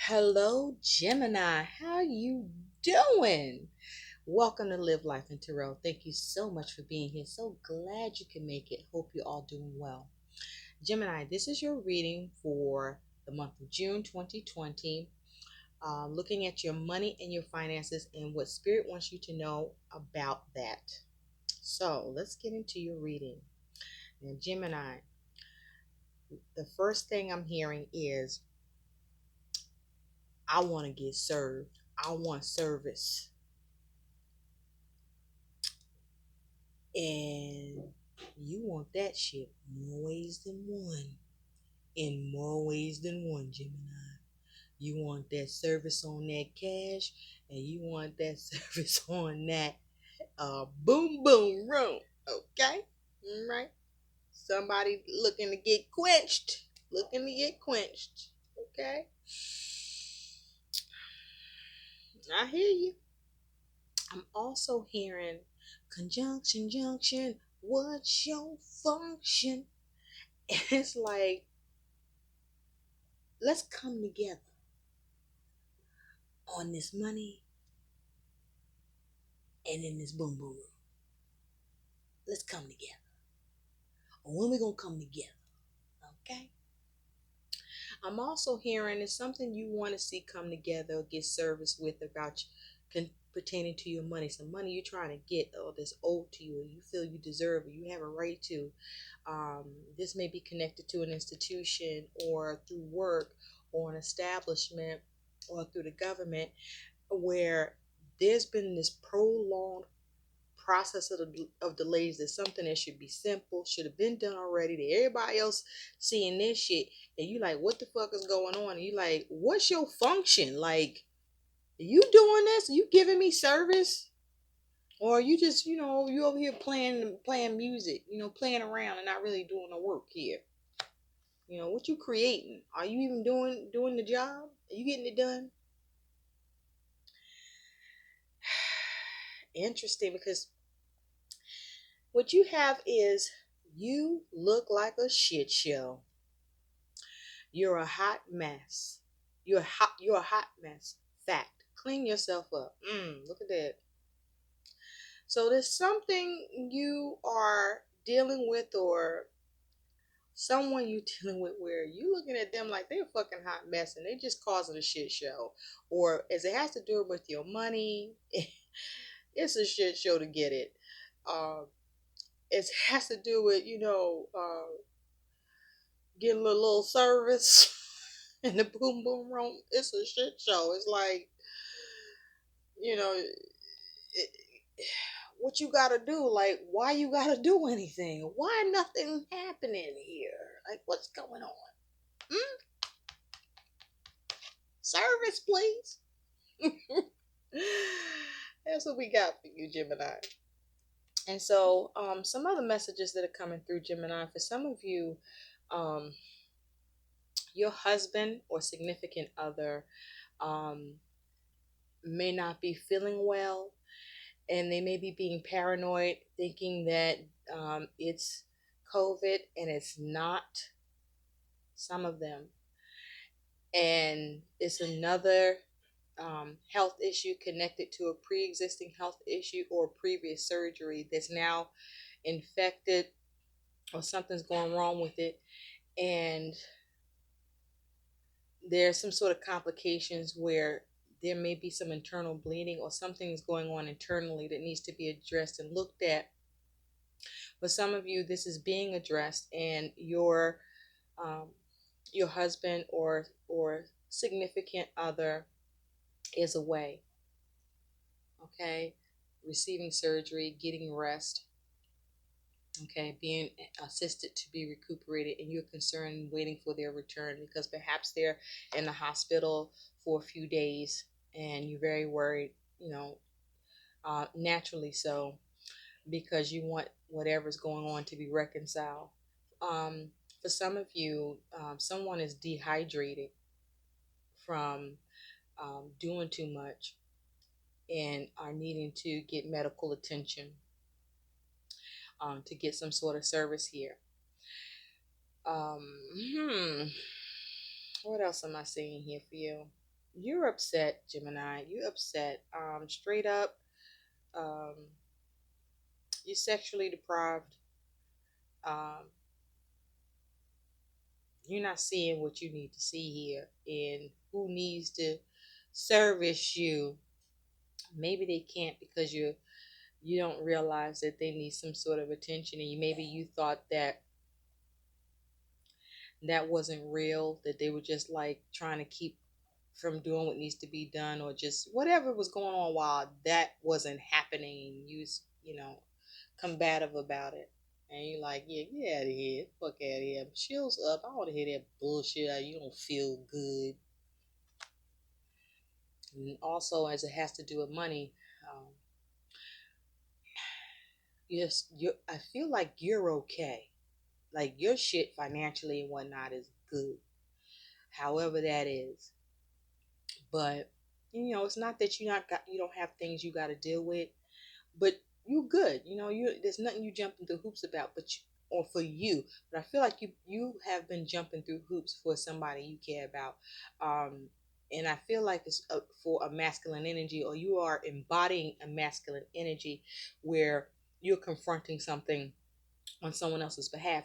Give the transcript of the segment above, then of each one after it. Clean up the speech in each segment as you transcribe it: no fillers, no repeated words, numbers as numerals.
Hello, Gemini. How you doing? Welcome to Live Life in Tarot. Thank you so much for being here. So glad you can make it. Hope you're all doing well. Gemini, this is your reading for the month of June 2020. Looking at your money and your finances and what Spirit wants you to know about that. So let's get into your reading. Now, Gemini, the first thing I'm hearing is I want to get served. I want service. And you want that shit more ways than one. In more ways than one, Gemini. You want that service on that cash, and you want that service on that boom boom room. Okay? All right. Somebody looking to get quenched. Looking to get quenched. Okay? I hear you. I'm also hearing conjunction, junction. What's your function? It's like, let's come together on this money and in this boom boom room. Let's come together. Or when we gonna come together? Okay. I'm also hearing it's something you want to see come together or get service with about pertaining to your money. Some money you're trying to get or that's owed to you, or you feel you deserve, or you have a right to. This may be connected to an institution or through work or an establishment or through the government where there's been this prolonged process of delays. That's something that should be simple, should have been done already, that everybody else seeing this shit and you like, what the fuck is going on? And you like, what's your function? Like, are you doing this? Are you giving me service? Or you just, you over here playing music, playing around and not really doing the work here. What you creating? Are you even doing the job? Are you getting it done? Interesting, because what you have is you look like a shit show. You're a hot mess. You're a hot mess. Fact. Clean yourself up. Look at that. So there's something you are dealing with or someone you dealing with where you looking at them like they're a fucking hot mess and they just causing a shit show. Or as it has to do with your money, it's a shit show to get it. It has to do with, getting a little service in the boom boom room. It's a shit show. It's like, you know, it, what you gotta do? Like, why you gotta do anything? Why nothing happening here? Like, what's going on? Service, please. That's what we got for you, Gemini. And so, some other messages that are coming through, Gemini. For some of you, your husband or significant other may not be feeling well, and they may be being paranoid, thinking that it's COVID, and it's not. Some of them, and it's another health issue connected to a pre-existing health issue or previous surgery that's now infected, or something's going wrong with it, and there's some sort of complications where there may be some internal bleeding or something is going on internally that needs to be addressed and looked at. For some of you, this is being addressed, and your husband or significant other is away. Okay, receiving surgery, getting rest. Okay, being assisted to be recuperated, and you're concerned waiting for their return because perhaps they're in the hospital for a few days and you're very worried, naturally so, because you want whatever's going on to be reconciled. For some of you, someone is dehydrated from doing too much and are needing to get medical attention, to get some sort of service here. What else am I seeing here for you? You're upset, Gemini. You're upset. Straight up, um, you're sexually deprived. Um, you're not seeing what you need to see here, and who needs to service you. Maybe they can't because you don't realize that they need some sort of attention, and maybe you thought that that wasn't real, that they were just like trying to keep from doing what needs to be done, or just whatever was going on while that wasn't happening, and you know, combative about it. And you're like, yeah, get out of here, fuck out of here. Chills up. I don't want to hear that bullshit. You don't feel good. And also, as it has to do with money, yes, you. I feel like you're okay. Like your shit financially and whatnot is good. However that is, but it's not that you don't have things you got to deal with, but you good. You there's nothing you jumping through hoops about, or for you. But I feel like you have been jumping through hoops for somebody you care about, um, and I feel like it's for a masculine energy, or you are embodying a masculine energy, where you're confronting something on someone else's behalf.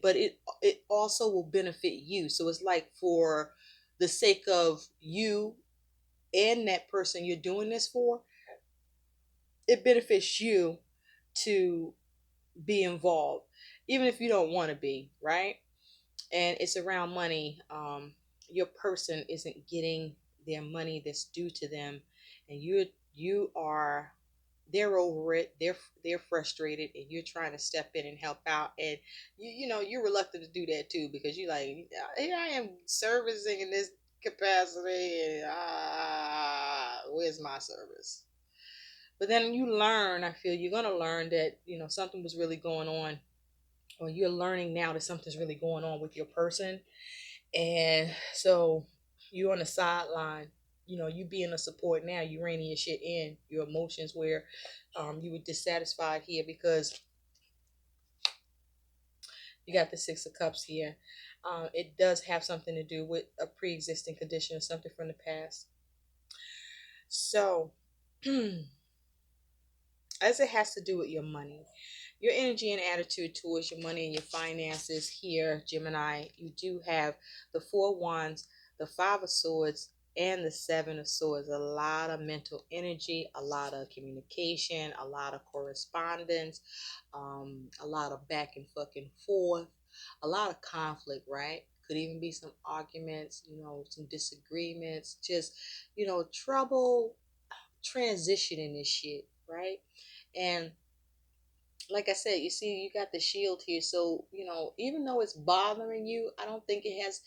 But it also will benefit you. So it's like for the sake of you and that person you're doing this for, it benefits you to be involved, even if you don't want to be, right? And it's around money. Your person isn't getting their money that's due to them, and you are they're over it. They're frustrated, and you're trying to step in and help out. And you're reluctant to do that too, because you like, here I am servicing in this capacity, and where's my service? But then you learn. I feel you're gonna learn that something was really going on, or you're learning now that something's really going on with your person, and so you're on the sideline. You being a support now, you reining your shit in, your emotions, where you were dissatisfied here because you got the Six of Cups here. It does have something to do with a pre-existing condition or something from the past. So as it has to do with your money, your energy and attitude towards your money and your finances here, Gemini, you do have the Four of Wands, the Five of Swords, and the Seven of Swords. A lot of mental energy, a lot of communication, a lot of correspondence, a lot of back and fucking forth, a lot of conflict, right? Could even be some arguments, some disagreements, just, trouble transitioning this shit, right? And like I said, you see, you got the shield here. So, even though it's bothering you, I don't think it has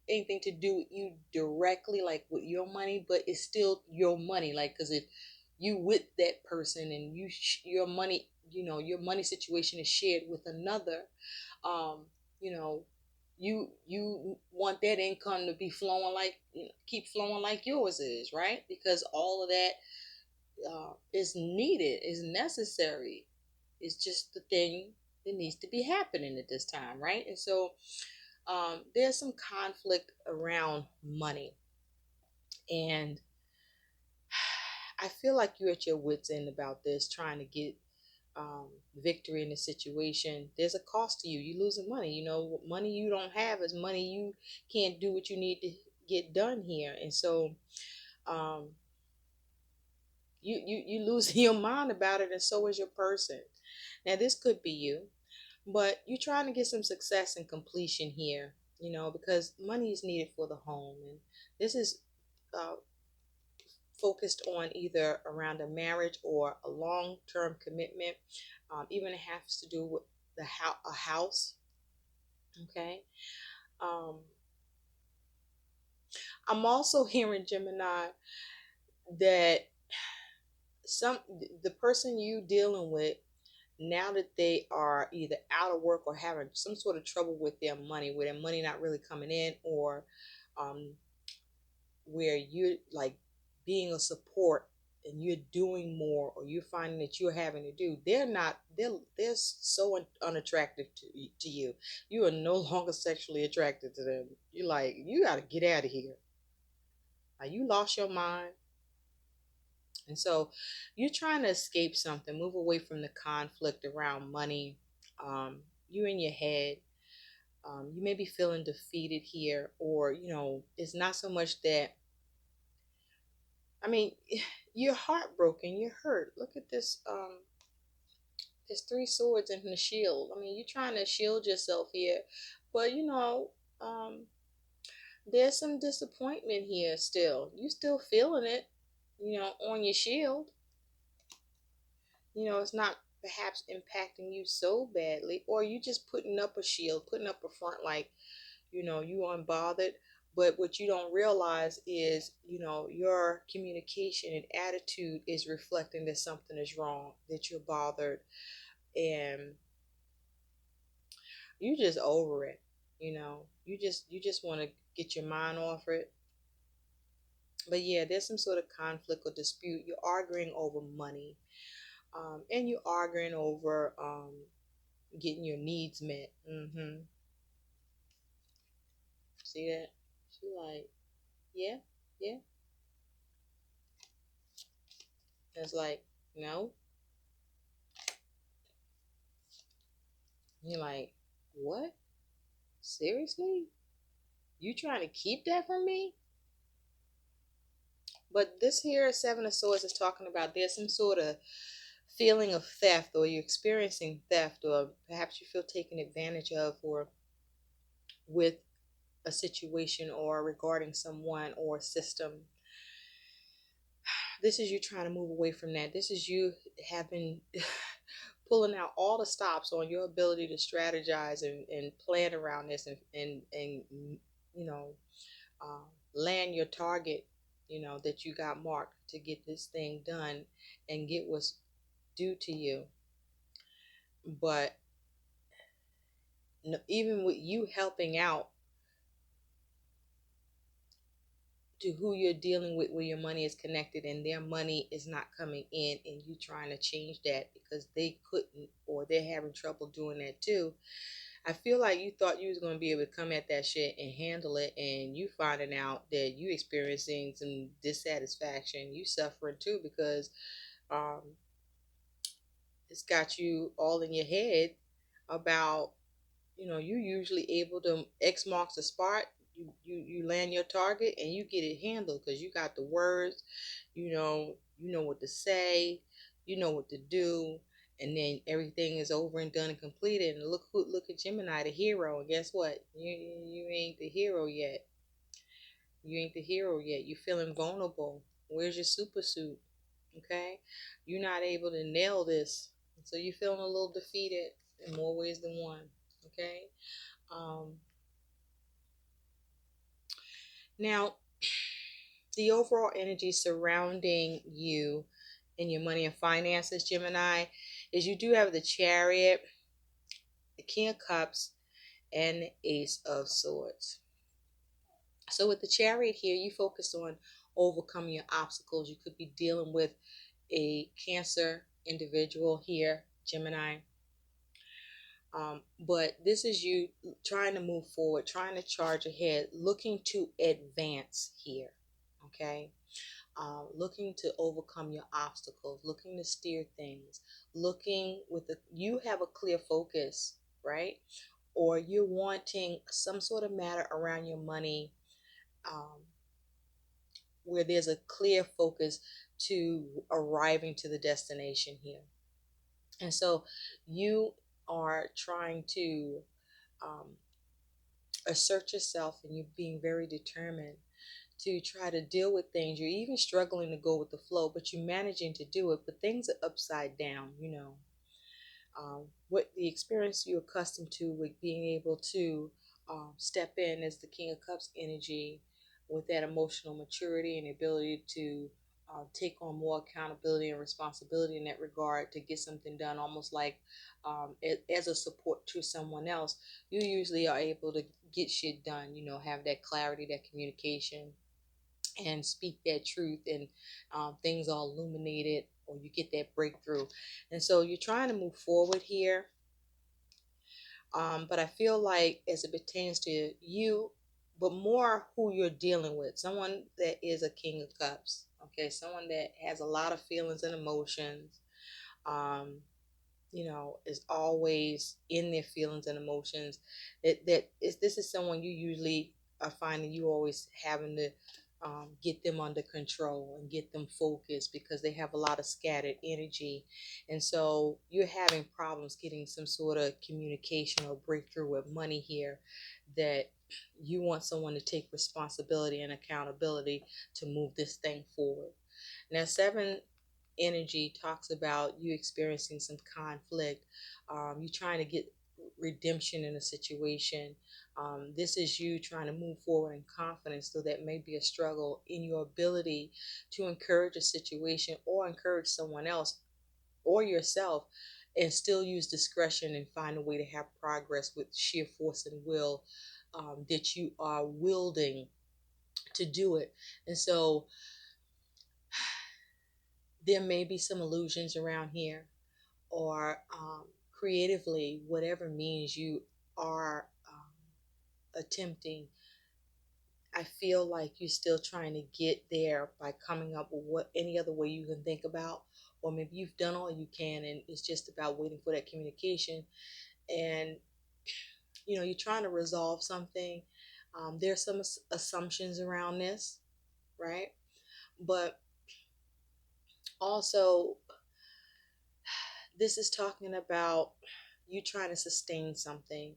anything to do with you directly, like with your money, but it's still your money. Like, because if you with that person and your money, your money situation is shared with another, um, you know, you want that income to be flowing like, keep flowing like yours is, right? Because all of that is needed, is necessary. It's just the thing that needs to be happening at this time, right? And so there's some conflict around money, and I feel like you're at your wits' end about this, trying to get um, victory in the situation. There's a cost to you. You're losing money. Money you don't have is money you can't do what you need to get done here, and so um, you losing your mind about it, and so is your person. Now this could be you, but you're trying to get some success and completion here, because money is needed for the home, and this is uh, focused on either around a marriage or a long-term commitment. Even it has to do with a house. Okay. um, I'm also hearing, Gemini, that some the person you dealing with, now that they are either out of work or having some sort of trouble with their money, where their money not really coming in, or um, where you're like being a support and you're doing more, or you're finding that you're having to do, they're so unattractive to you. You are no longer sexually attracted to them. You're like, you got to get out of here. You lost your mind. And so you're trying to escape something, move away from the conflict around money. You're in your head. You may be feeling defeated here, or, it's not so much that, I mean, you're heartbroken, you're hurt. Look at this. There's three swords in the shield. I mean, you're trying to shield yourself here, but um, there's some disappointment here still. You still feeling it, on your shield. It's not perhaps impacting you so badly, or you just putting up a shield, putting up a front like, you unbothered. But what you don't realize is, your communication and attitude is reflecting that something is wrong, that you're bothered, and you just over it. You just want to get your mind off it. But yeah, there's some sort of conflict or dispute. You're arguing over money, and you're arguing over getting your needs met. See that? She like, yeah, yeah. It's like, no. You're like, what? Seriously? You trying to keep that from me? But this here Seven of Swords is talking about there's some sort of feeling of theft, or you're experiencing theft, or perhaps you feel taken advantage of, or with a situation, or regarding someone or system. This is you trying to move away from that. This is you having pulling out all the stops on your ability to strategize and plan around this, and you know uh, land your target, that you got marked to get this thing done and get what's due to you. But even with you helping out to who you're dealing with, where your money is connected and their money is not coming in, and you trying to change that because they couldn't, or they're having trouble doing that too. I feel like you thought you was going to be able to come at that shit and handle it, and you finding out that you experiencing some dissatisfaction, you suffering too, because um, it's got you all in your head about, you usually able to X marks the spot. You land your target and you get it handled because you got the words, you know what to say, you know what to do, and then everything is over and done and completed. And look at Gemini, the hero. And guess what? You ain't the hero yet. You ain't the hero yet. You feeling vulnerable. Where's your super suit? Okay, you're not able to nail this, so you're feeling a little defeated in more ways than one. Okay. Um, Now, the overall energy surrounding you and your money and finances, Gemini, is you do have the Chariot, the King of Cups, and the Ace of Swords. So with the Chariot here, you focus on overcoming your obstacles. You could be dealing with a Cancer individual here, Gemini. But this is you trying to move forward, trying to charge ahead, looking to advance here. Okay. Looking to overcome your obstacles, looking to steer things, looking with you have a clear focus, right? Or you're wanting some sort of matter around your money, um, where there's a clear focus to arriving to the destination here. And so you are trying to um, assert yourself, and you're being very determined to try to deal with things. You're even struggling to go with the flow, but you're managing to do it. But things are upside down, what the experience you're accustomed to with being able to step in as the King of Cups energy, with that emotional maturity and ability to take on more accountability and responsibility in that regard to get something done, almost like as a support to someone else. You usually are able to get shit done, have that clarity, that communication, and speak that truth, and things are illuminated, or you get that breakthrough. And so you're trying to move forward here. But I feel like as it pertains to you, but more who you're dealing with. Someone that is a King of Cups. Okay, someone that has a lot of feelings and emotions. Um, is always in their feelings and emotions. This is someone you usually are finding you always having to get them under control and get them focused because they have a lot of scattered energy. And so you're having problems getting some sort of communication or breakthrough with money here, that you want someone to take responsibility and accountability to move this thing forward. Now, seven energy talks about you experiencing some conflict. You trying to get redemption in a situation. This is you trying to move forward in confidence, though that may be a struggle in your ability to encourage a situation or encourage someone else or yourself, and still use discretion and find a way to have progress with sheer force and will, that you are wielding to do it. And so there may be some illusions around here, or creatively, whatever means you are attempting. I feel like you're still trying to get there by coming up with what any other way you can think about, or maybe you've done all you can and it's just about waiting for that communication. And you're trying to resolve something. There's some assumptions around this, right? But also, this is talking about you trying to sustain something,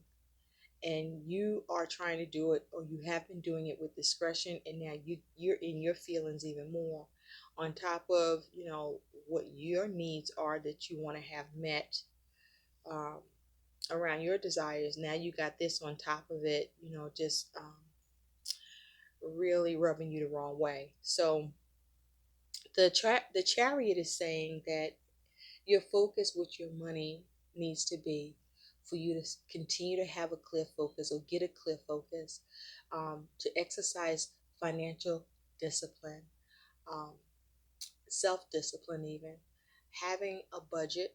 and you are trying to do it, or you have been doing it with discretion, and now you're in your feelings even more, on top of what your needs are that you want to have met, um, around your desires. Now you got this on top of it, just really rubbing you the wrong way. So the chariot is saying that your focus with your money needs to be for you to continue to have a clear focus, or get a clear focus, to exercise financial discipline, um, self-discipline, even having a budget,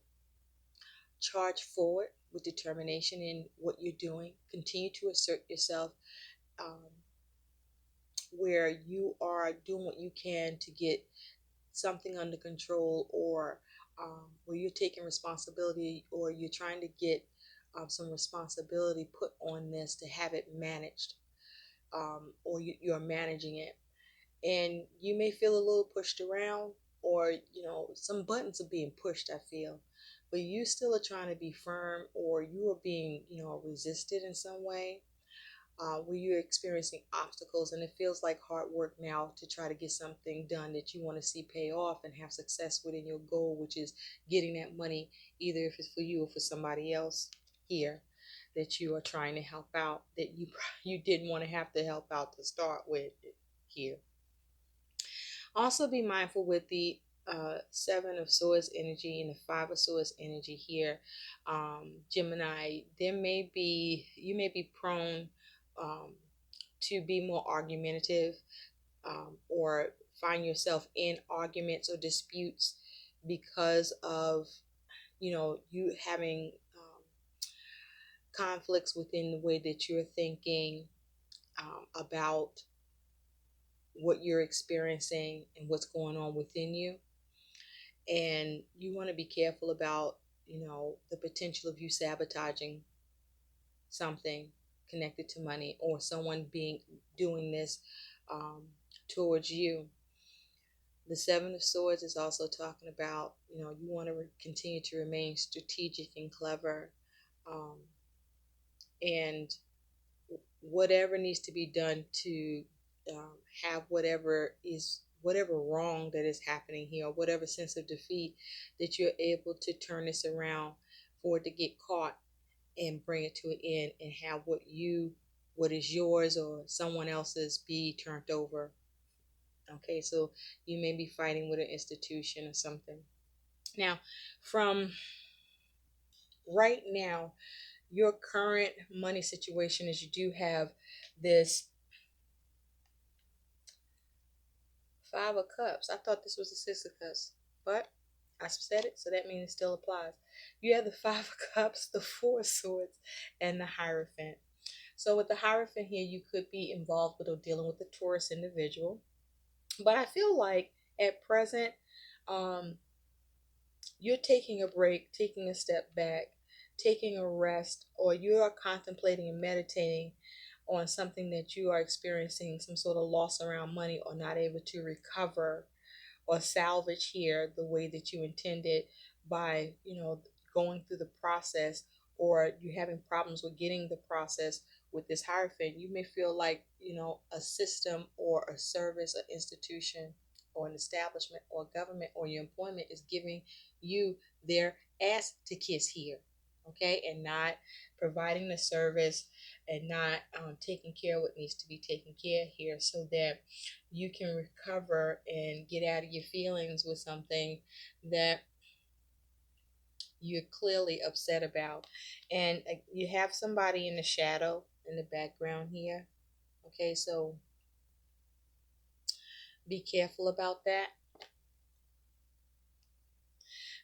charge forward with determination in what you're doing, continue to assert yourself, um, where you are doing what you can to get something under control, or where you're taking responsibility, or you're trying to get some responsibility put on this to have it managed, or you're managing it. And you may feel a little pushed around, or some buttons are being pushed, I feel, but you still are trying to be firm, or you are being resisted in some way, where you're experiencing obstacles, and it feels like hard work now to try to get something done that you want to see pay off and have success within your goal, which is getting that money, either if it's for you or for somebody else here that you are trying to help out, that you didn't want to have to help out to start with here. Also be mindful with the Seven of Swords energy and the Five of Swords energy here, Gemini. You may be prone um, to be more argumentative, or find yourself in arguments or disputes because of you having conflicts within the way that you're thinking about what you're experiencing and what's going on within you. And you want to be careful about the potential of you sabotaging something connected to money, or someone being doing this um, towards you. The Seven of Swords is also talking about you want to continue to remain strategic and clever, um, and whatever needs to be done to have whatever wrong that is happening here, or whatever sense of defeat, that you're able to turn this around for it to get caught and bring it to an end, and have what is yours or someone else's be turned over. Okay, so you may be fighting with an institution or something. Now, from right now, your current money situation is you do have this Five of Cups. I thought this was the Six of Cups, but I said it, so that means it still applies. You have the Five of Cups, the Four of Swords, and the Hierophant. So with the Hierophant here, you could be involved with or dealing with a Taurus individual. But I feel like at present, um, you're taking a break, taking a step back, taking a rest, or you are contemplating and meditating on something that you are experiencing some sort of loss around money or not able to recover or salvage here the way that you intended by, going through the process, or you having problems with getting the process with this Hierophant. You may feel like, a system or a service, an institution or an establishment or government or your employment is giving you their ass to kiss here, okay, and not providing the service and not taking care of what needs to be taken care of here, so that you can recover and get out of your feelings with something that you're clearly upset about. And you have somebody in the shadow in the background here, okay, so be careful about that,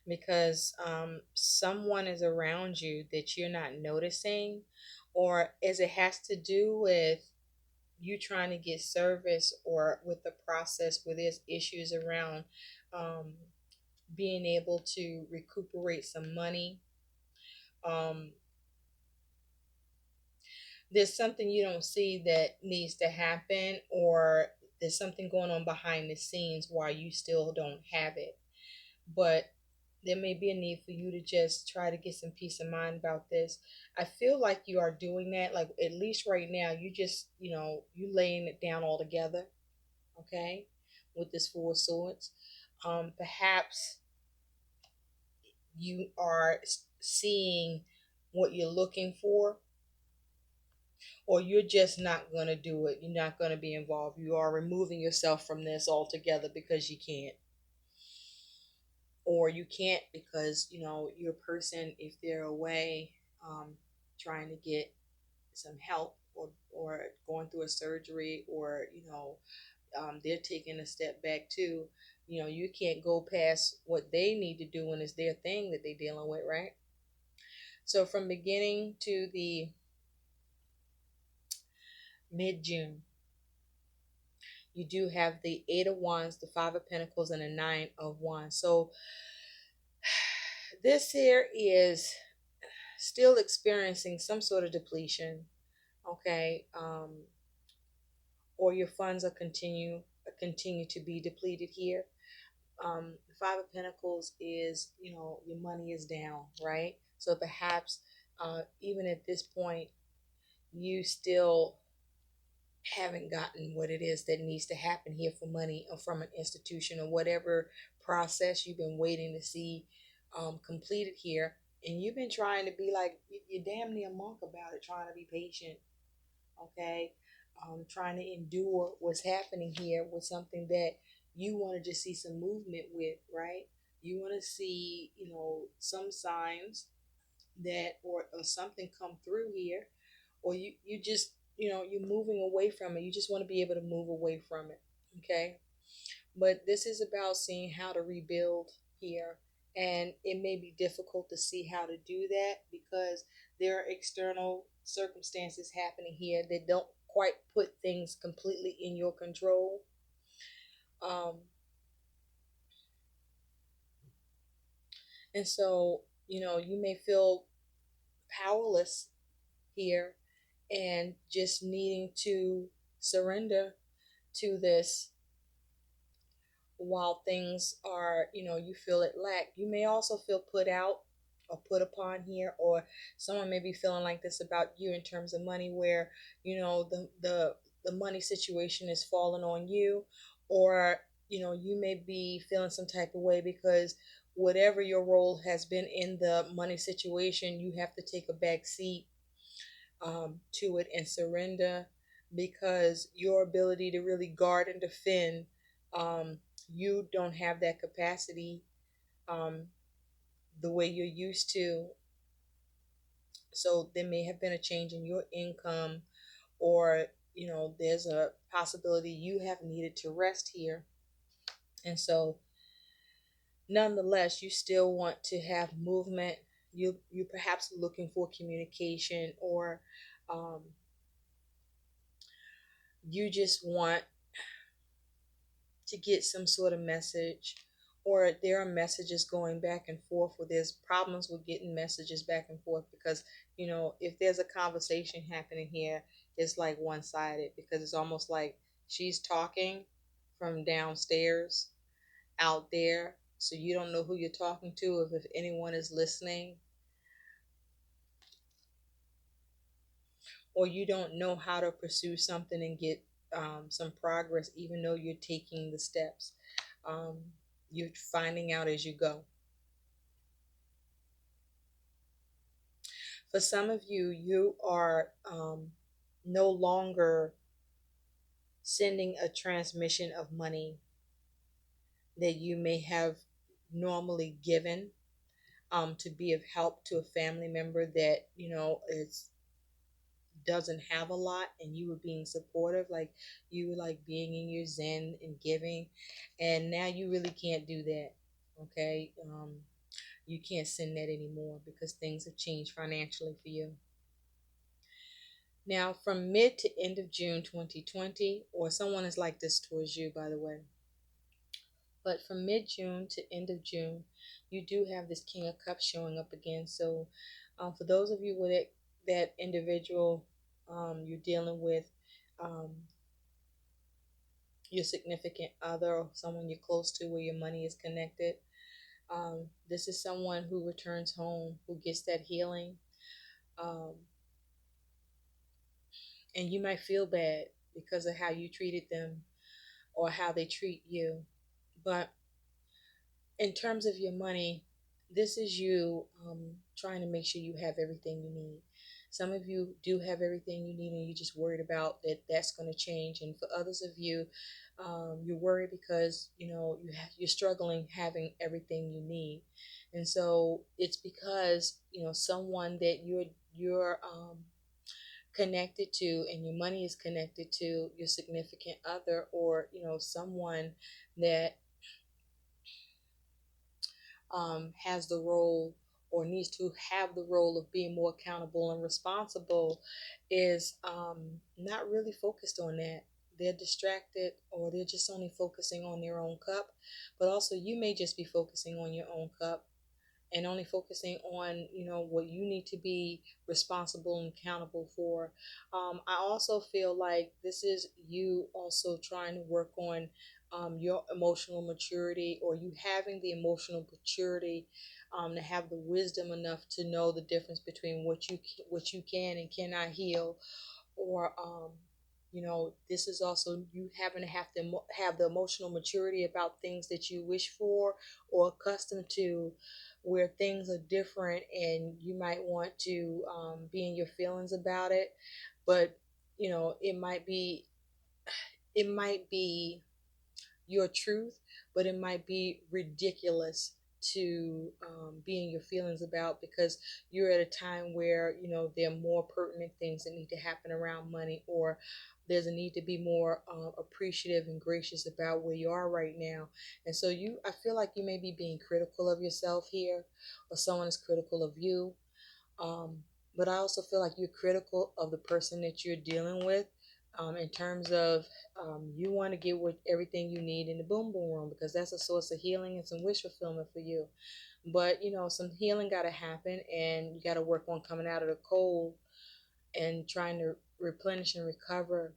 because someone is around you that you're not noticing, or as it has to do with you trying to get service, or with the process where there's issues around um, being able to recuperate some money. Um, there's something you don't see that needs to happen, or there's something going on behind the scenes while you still don't have it. But there may be a need for you to just try to get some peace of mind about this. I feel like you are doing that. Like, at least right now, you just, you laying it down altogether, okay, with this Four of Swords. Perhaps you are seeing what you're looking for, or you're just not going to do it. You're not going to be involved. You are removing yourself from this altogether because you can't. Or you can't because, your person, if they're away, trying to get some help, or going through a surgery, or, they're taking a step back too. You can't go past what they need to do when it's their thing that they're dealing with, right? So from beginning to the mid-June, you do have the Eight of Wands, the Five of Pentacles, and the Nine of Wands. So this here is still experiencing some sort of depletion, okay, or your funds are continue to be depleted here. The Five of Pentacles is, your money is down, right? So perhaps even at this point, you still haven't gotten what it is that needs to happen here for money, or from an institution, or whatever process you've been waiting to see completed here. And you've been trying to be like, you're damn near monk about it, trying to be patient, okay? Trying to endure what's happening here with something that you want to just see some movement with, right? You want to see, some signs that, or something come through here, or you just, you're moving away from it. You just want to be able to move away from it, okay? But this is about seeing how to rebuild here. And it may be difficult to see how to do that because there are external circumstances happening here that don't quite put things completely in your control. Um, and so, you may feel powerless here and just needing to surrender to this while things are, you feel it lack. You may also feel put out or put upon here, or someone may be feeling like this about you in terms of money, where, the money situation is falling on you, or, you may be feeling some type of way because whatever your role has been in the money situation, you have to take a back seat to it and surrender, because your ability to really guard and defend, you don't have that capacity um, the way you're used to. So there may have been a change in your income, or, there's a possibility you have needed to rest here. And so nonetheless, you still want to have movement. You perhaps looking for communication, or you just want to get some sort of message, or there are messages going back and forth, or there's problems with getting messages back and forth, because if there's a conversation happening here, it's like one-sided, because it's almost like she's talking from downstairs out there, so you don't know who you're talking to, if anyone is listening, or you don't know how to pursue something and get some progress, even though you're taking the steps. um, you're finding out as you go. For some of you, you are no longer sending a transmission of money that you may have normally given, to be of help to a family member that is doesn't have a lot, and you were being supportive, like you were like being in your zen and giving, and now you really can't do that. Okay. You can't send that anymore because things have changed financially for you. Now, from mid to end of June 2020, or someone is like this towards you, by the way, but from mid June to end of June, you do have this King of Cups showing up again. So, for those of you with that individual, you're dealing with, um, your significant other, or someone you're close to where your money is connected. This is someone who returns home, who gets that healing. Um, and you might feel bad because of how you treated them or how they treat you. But in terms of your money, this is you trying to make sure you have everything you need. Some of you do have everything you need, and you're just worried about that that's going to change. And for others of you, you're worried because you're struggling having everything you need, and so it's because someone that you're connected to, and your money is connected to your significant other, or someone that has the role, or needs to have the role of being more accountable and responsible, is not really focused on that. They're distracted, or they're just only focusing on their own cup. But also, you may just be focusing on your own cup and only focusing on what you need to be responsible and accountable for. I also feel like this is you also trying to work on your emotional maturity, or you having the emotional maturity to have the wisdom enough to know the difference between what you can and cannot heal, or this is also you having to have the emotional maturity about things that you wish for or accustomed to, where things are different, and you might want to be in your feelings about it, but it might be your truth, but it might be ridiculous to be in your feelings about, because you're at a time where there are more pertinent things that need to happen around money, or there's a need to be more appreciative and gracious about where you are right now. And so I feel like you may be being critical of yourself here, or someone is critical of you. um, but I also feel like you're critical of the person that you're dealing with, in terms of you want to get everything you need in the boom boom room, because that's a source of healing and some wish fulfillment for you. But some healing got to happen, and you got to work on coming out of the cold and trying to replenish and recover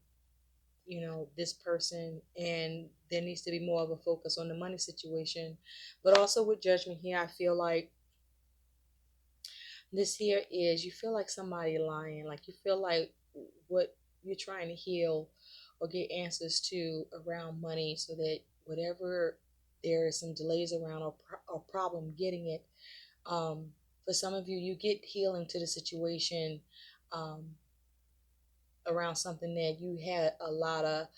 this person. And there needs to be more of a focus on the money situation. But also with judgment here, I feel like this here is, you feel like somebody lying, like you feel like what you're trying to heal or get answers to around money, so that whatever there is some delays around, or problem getting it. For some of you, you get healing to the situation um, around something that you had a lot of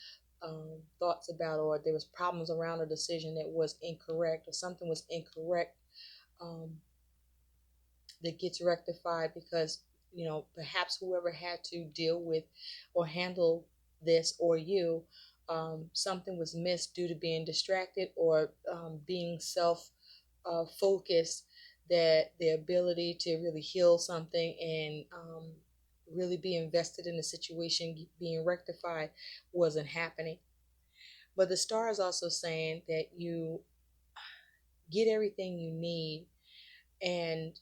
thoughts about, or there was problems around a decision that was incorrect, or something was incorrect, um, that gets rectified, because perhaps whoever had to deal with or handle this, or you, something was missed due to being distracted, or being self focused, that the ability to really heal something and really be invested in the situation being rectified wasn't happening. But the star is also saying that you get everything you need, and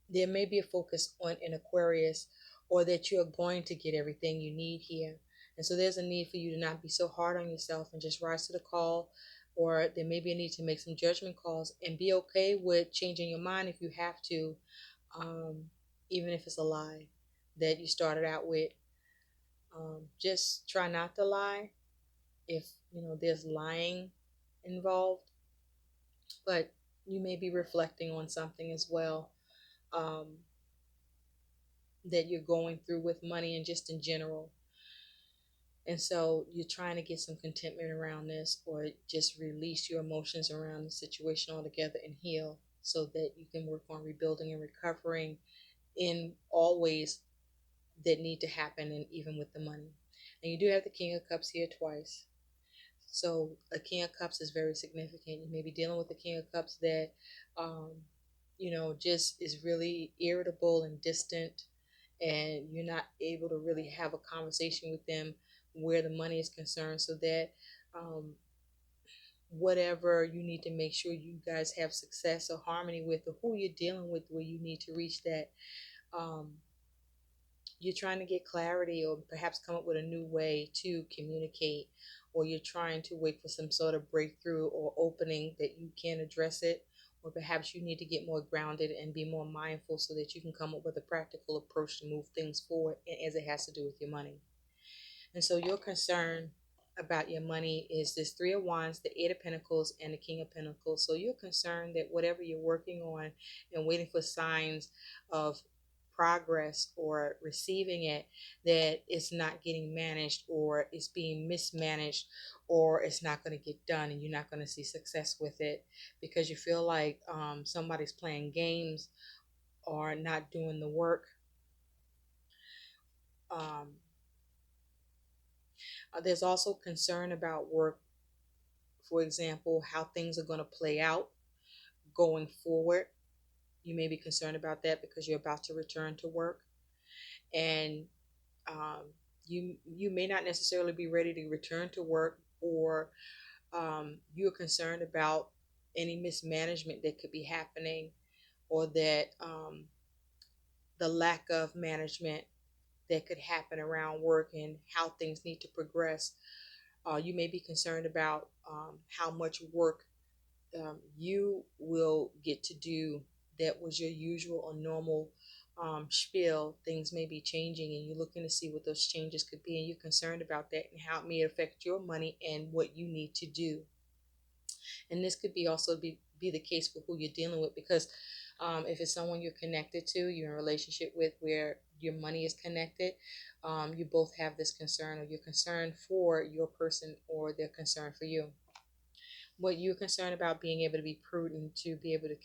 there may be a focus on an Aquarius, or that you're going to get everything you need here. And so there's a need for you to not be so hard on yourself and just rise to the call, or there may be a need to make some judgment calls and be okay with changing your mind if you have to, um, even if it's a lie that you started out with. Just try not to lie if there's lying involved, but you may be reflecting on something as well, um, that you're going through with money and just in general. And so you're trying to get some contentment around this, or just release your emotions around the situation altogether and heal, so that you can work on rebuilding and recovering in all ways that need to happen, and even with the money. And you do have the King of Cups here twice. So a King of Cups is very significant. You may be dealing with a King of Cups that, um, just is really irritable and distant, and you're not able to really have a conversation with them where the money is concerned, so that, um, whatever you need to make sure you guys have success or harmony with, or who you're dealing with, where you need to reach that, um, you're trying to get clarity, or perhaps come up with a new way to communicate, or you're trying to wait for some sort of breakthrough or opening that you can address it, or perhaps you need to get more grounded and be more mindful, so that you can come up with a practical approach to move things forward, as it has to do with your money. And so your concern about your money is this Three of Wands, the Eight of Pentacles, and the King of Pentacles. So you're concerned that whatever you're working on and waiting for signs of progress or receiving it, that it's not getting managed, or it's being mismanaged, or it's not going to get done, and you're not going to see success with it, because you feel like, somebody's playing games or not doing the work. Um, there's also concern about work, for example, how things are going to play out going forward. You may be concerned about that because you're about to return to work, and, um, you may not necessarily be ready to return to work, or, you're concerned about any mismanagement that could be happening, or that, the lack of management that could happen around work and how things need to progress. You may be concerned about, how much work, you will get to do that was your usual or normal, spiel. Things may be changing, and you're looking to see what those changes could be, and you're concerned about that and how it may affect your money and what you need to do. And this could be also be the case for who you're dealing with, because, if it's someone you're connected to, you're in a relationship with, where your money is connected, you both have this concern, or you're concerned for your person, or they're concerned for you. What you're concerned about, being able to be prudent, to be able to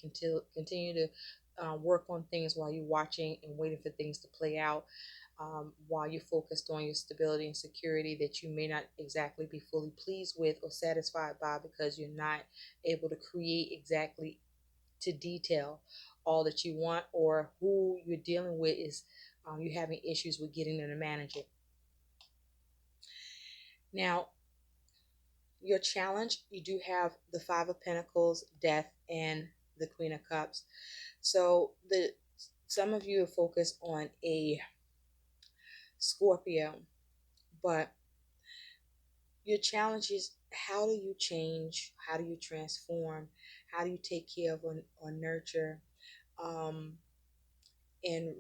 continue to, work on things while you're watching and waiting for things to play out, while you're focused on your stability and security, that you may not exactly be fully pleased with or satisfied by, because you're not able to create exactly to detail all that you want, or who you're dealing with is, you're having issues with getting them to manage it. Now, your challenge, you do have the Five of Pentacles, Death, and the Queen of Cups. So some of you are focused on a Scorpio, but your challenge is, how do you change? How do you transform? How do you take care of, or nurture, um, and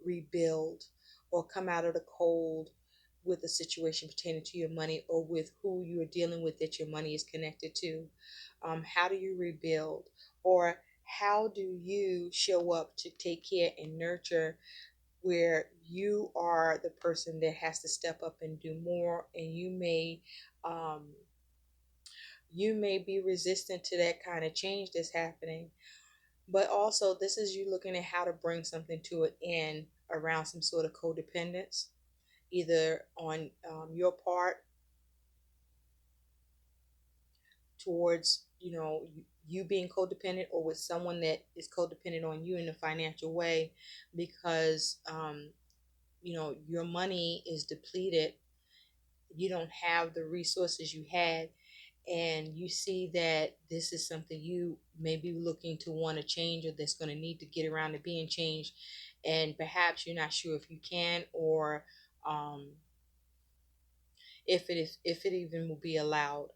rebuild, or come out of the cold with a situation pertaining to your money, or with who you are dealing with that your money is connected to? How do you rebuild? Or how do you show up to take care and nurture, where you are the person that has to step up and do more, and um, you may be resistant to that kind of change that's happening. But also, this is you looking at how to bring something to an end around some sort of codependence, either on, your part towards, you being codependent, or with someone that is codependent on you in a financial way, because, your money is depleted, you don't have the resources you had, and you see that this is something you may be looking to want to change, or that's going to need to get around to being changed, and perhaps you're not sure if you can, or um, if it even will be allowed.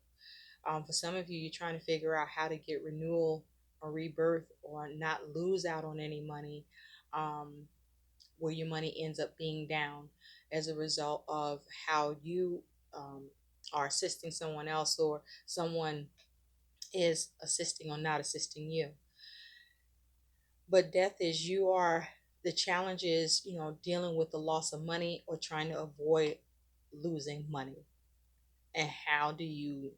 For some of you, you're trying to figure out how to get renewal or rebirth or not lose out on any money, um, where your money ends up being down as a result of how you um, are assisting someone else, or someone is assisting or not assisting you. But death is, you are, the challenge is, dealing with the loss of money or trying to avoid losing money. And how do you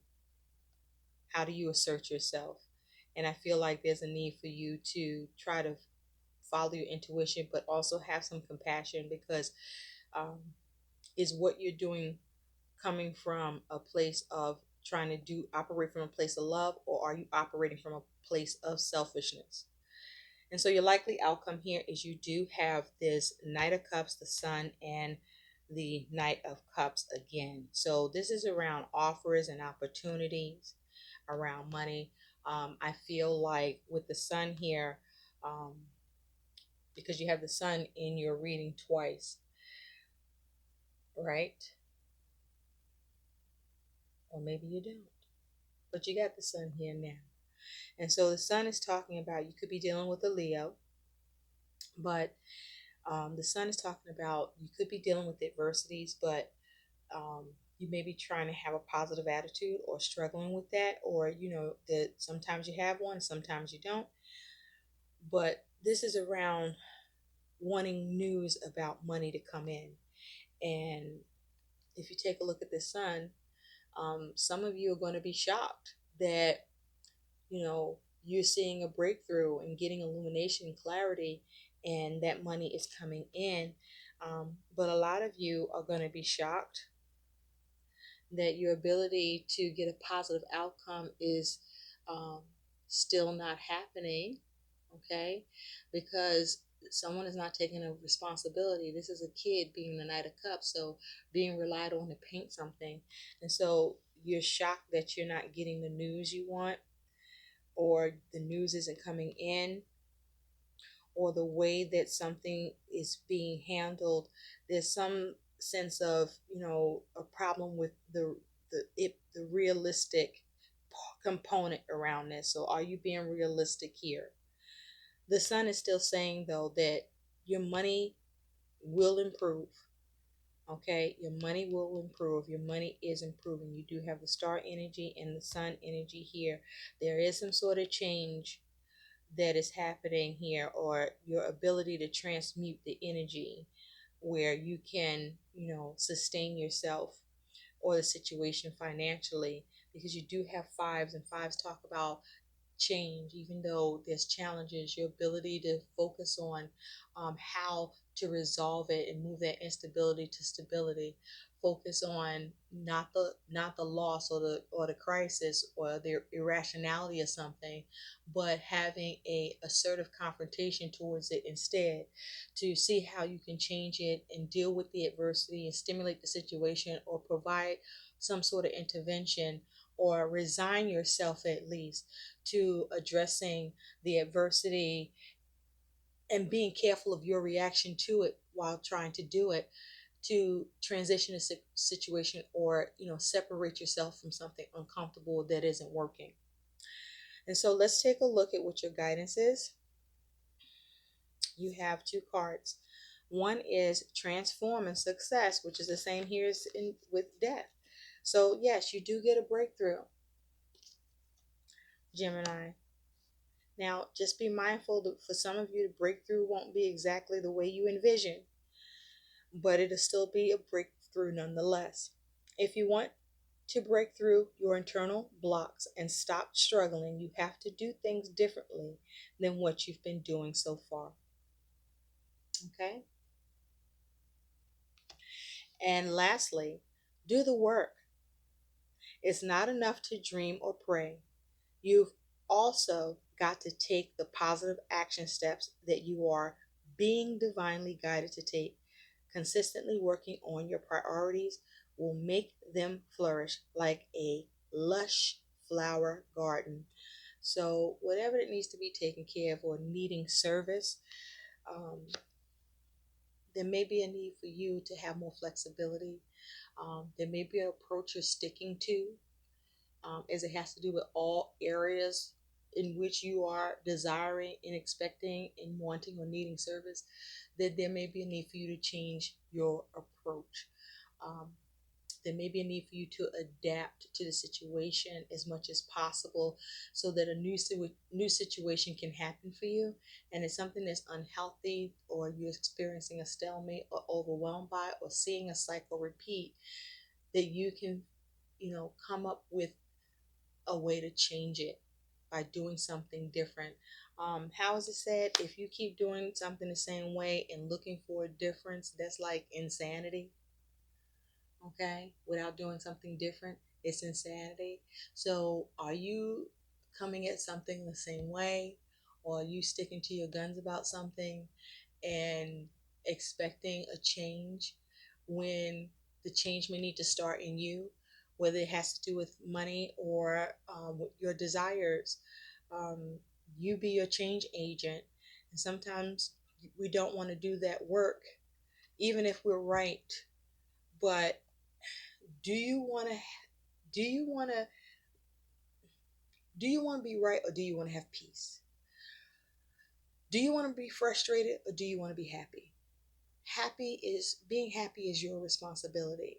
assert yourself? And I feel like there's a need for you to try to follow your intuition, but also have some compassion, because um, is what you're doing coming from a place of trying to operate from a place of love, or are you operating from a place of selfishness? And so your likely outcome here is you do have this Knight of Cups, the Sun, and the Knight of Cups again. So this is around offers and opportunities, around money. I feel like with the Sun here, um, because you have the Sun in your reading twice, right? Or maybe you don't, but you got the Sun here now. And so the Sun is talking about, you could be dealing with a Leo, but the Sun is talking about, you could be dealing with adversities, but you may be trying to have a positive attitude, or struggling with that, or that sometimes you have one, sometimes you don't. But this is around wanting news about money to come in. And if you take a look at the Sun, some of you are going to be shocked that you're seeing a breakthrough and getting illumination and clarity, and that money is coming in. But a lot of you are going to be shocked that your ability to get a positive outcome is um, still not happening, okay? Because someone is not taking a responsibility. This is a kid being the Knight of Cups, so being relied on to paint something. And so you're shocked that you're not getting the news you want, or the news isn't coming in, or the way that something is being handled. There's some sense of a problem with the realistic component around this. So are you being realistic here? The Sun is still saying, though, that your money will improve. Okay, your money will improve. Your money is improving. You do have the star energy and the Sun energy here. There is some sort of change that is happening here, or your ability to transmute the energy where you can, sustain yourself or the situation financially, because you do have fives, and fives talk about change. Even though there's challenges, your ability to focus on how to resolve it and move that instability to stability. Focus on not the loss, or the crisis, or the irrationality of something, but having a assertive confrontation towards it instead, to see how you can change it and deal with the adversity and stimulate the situation, or provide some sort of intervention, or resign yourself at least to addressing the adversity, and being careful of your reaction to it while trying to do it, to transition a situation, or separate yourself from something uncomfortable that isn't working. And so let's take a look at what your guidance is. You have two cards. One is transform and success, which is the same here as with death. So yes, you do get a breakthrough, Gemini. Now, just be mindful that for some of you, the breakthrough won't be exactly the way you envision, but it'll still be a breakthrough nonetheless. If you want to break through your internal blocks and stop struggling, you have to do things differently than what you've been doing so far. Okay? And lastly, do the work. It's not enough to dream or pray. You've also got to take the positive action steps that you are being divinely guided to take. Consistently working on your priorities will make them flourish like a lush flower garden. So, whatever it needs to be taken care of or needing service, um, there may be a need for you to have more flexibility. There may be an approach you're sticking to, as it has to do with all areas in which you are desiring and expecting and wanting or needing service, that there may be a need for you to change your approach. Um, there may be a need for you to adapt to the situation as much as possible so that a new situation can happen for you. And it's something that's unhealthy, or you're experiencing a stalemate or overwhelmed by, or seeing a cycle repeat, that you can, come up with a way to change it by doing something different. How is it said? If you keep doing something the same way and looking for a difference, that's like insanity. Okay, without doing something different, it's insanity. So, are you coming at something the same way, or are you sticking to your guns about something and expecting a change when the change may need to start in you, whether it has to do with money or with your desires? Um, you be your change agent, and sometimes we don't want to do that work, even if we're right. But do you want to? Do you want to? Do you want to be right, or do you want to have peace? Do you want to be frustrated, or do you want to be happy? Being happy is your responsibility.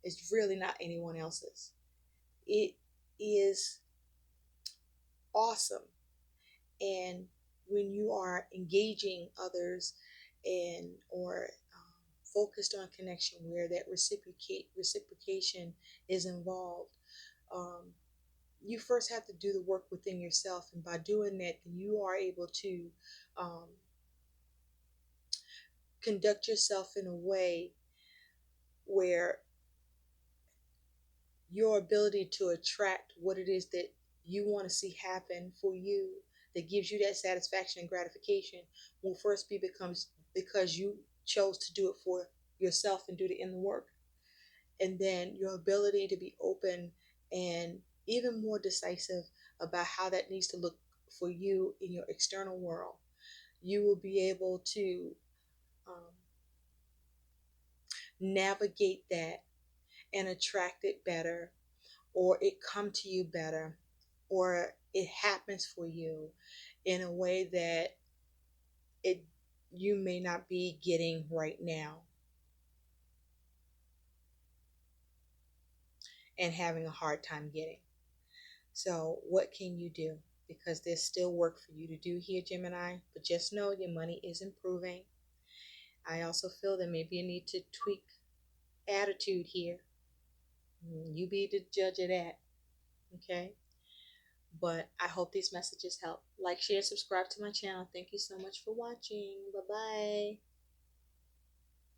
It's really not anyone else's. It is awesome. And when you are engaging others and or focused on connection where that reciprocation is involved, um, you first have to do the work within yourself. And by doing that, then you are able to um, conduct yourself in a way where your ability to attract what it is that you want to see happen for you, that gives you that satisfaction and gratification, will first be becomes because you chose to do it for yourself and do the inner work. And then your ability to be open and even more decisive about how that needs to look for you in your external world. You will be able to um, navigate that and attract it better, or it come to you better, or it happens for you in a way that it you may not be getting right now and having a hard time getting. So what can you do? Because there's still work for you to do here, Gemini, but just know your money is improving. I also feel there may be a need to tweak attitude here. You be the judge of that, okay? But I hope these messages help. Like, share, subscribe to my channel. Thank you so much for watching. Bye-bye.